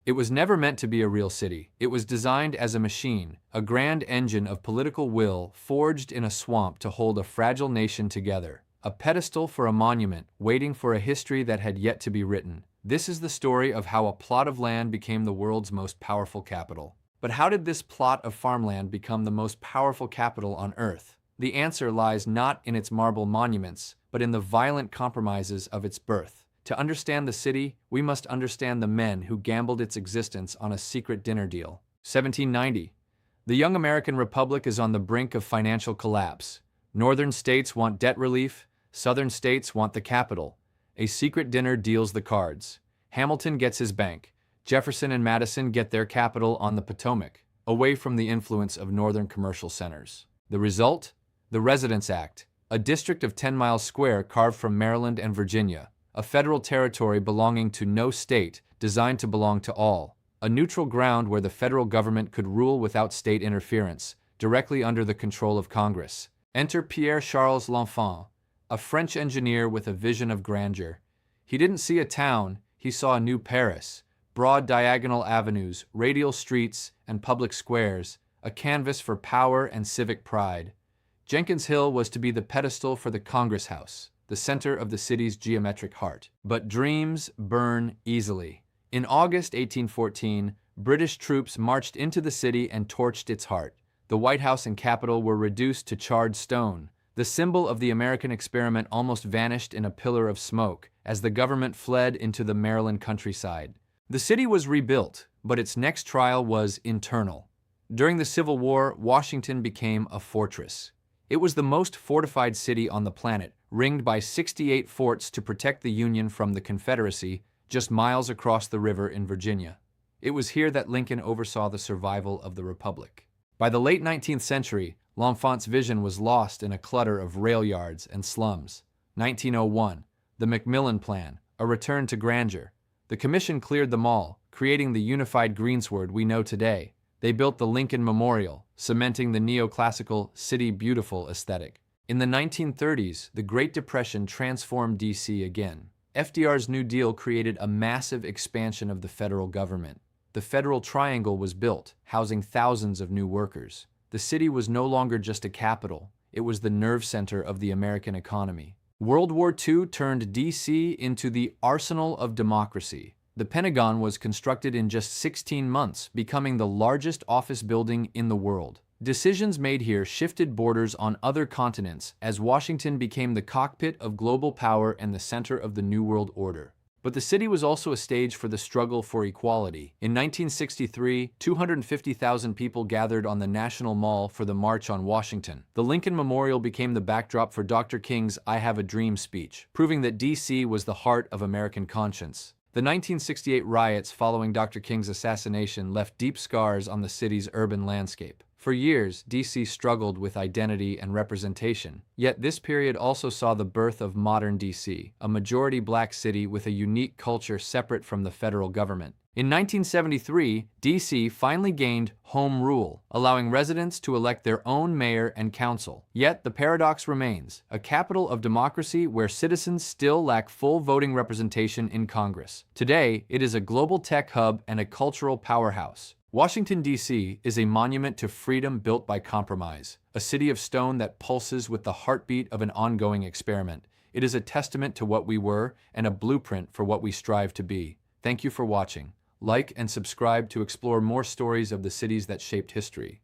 It was never meant to be a real city. It was designed as a machine, a grand engine of political will forged in a swamp to hold a fragile nation together. A pedestal for a monument, waiting for a history that had yet to be written. This is the story of how a plot of land became the world's most powerful capital. But how did this plot of farmland become the most powerful capital on Earth? The answer lies not in its marble monuments, but in the violent compromises of its birth. To understand the city, we must understand the men who gambled its existence on a secret dinner deal. 1790. The young American Republic is on the brink of financial collapse. Northern states want debt relief, southern states want the capital. A secret dinner deals the cards. Hamilton gets his bank. Jefferson and Madison get their capital on the Potomac, away from the influence of northern commercial centers. The result? The Residence Act, a district of 10 miles square carved from Maryland and Virginia, a federal territory belonging to no state, designed to belong to all, a neutral ground where the federal government could rule without state interference, directly under the control of Congress. Enter Pierre-Charles L'Enfant, a French engineer with a vision of grandeur. He didn't see a town, he saw a new Paris. Broad diagonal avenues, radial streets, and public squares, a canvas for power and civic pride. Jenkins Hill was to be the pedestal for the Congress House, the center of the city's geometric heart. But dreams burn easily. In August 1814, British troops marched into the city and torched its heart. The White House and Capitol were reduced to charred stone. The symbol of the American experiment almost vanished in a pillar of smoke as the government fled into the Maryland countryside. The city was rebuilt, but its next trial was internal. During the Civil War, Washington became a fortress. It was the most fortified city on the planet, ringed by 68 forts to protect the Union from the Confederacy, just miles across the river in Virginia. It was here that Lincoln oversaw the survival of the Republic. By the late 19th century, L'Enfant's vision was lost in a clutter of rail yards and slums. 1901, the Macmillan Plan, a return to grandeur. The Commission cleared them all, creating the unified greensward we know today. They built the Lincoln Memorial, cementing the neoclassical City Beautiful aesthetic. In the 1930s, the Great Depression transformed D.C. again. FDR's New Deal created a massive expansion of the federal government. The Federal Triangle was built, housing thousands of new workers. The city was no longer just a capital, it was the nerve center of the American economy. World War II turned D.C. into the arsenal of democracy. The Pentagon was constructed in just 16 months, becoming the largest office building in the world. Decisions made here shifted borders on other continents as Washington became the cockpit of global power and the center of the New World Order. But the city was also a stage for the struggle for equality. In 1963, 250,000 people gathered on the National Mall for the March on Washington. The Lincoln Memorial became the backdrop for Dr. King's I Have a Dream speech, proving that D.C. was the heart of American conscience. The 1968 riots following Dr. King's assassination left deep scars on the city's urban landscape. For years, D.C. struggled with identity and representation. Yet this period also saw the birth of modern D.C., a majority black city with a unique culture separate from the federal government. In 1973, D.C. finally gained home rule, allowing residents to elect their own mayor and council. Yet the paradox remains, a capital of democracy where citizens still lack full voting representation in Congress. Today, it is a global tech hub and a cultural powerhouse. Washington, D.C. is a monument to freedom built by compromise, a city of stone that pulses with the heartbeat of an ongoing experiment. It is a testament to what we were and a blueprint for what we strive to be. Thank you for watching. Like and subscribe to explore more stories of the cities that shaped history.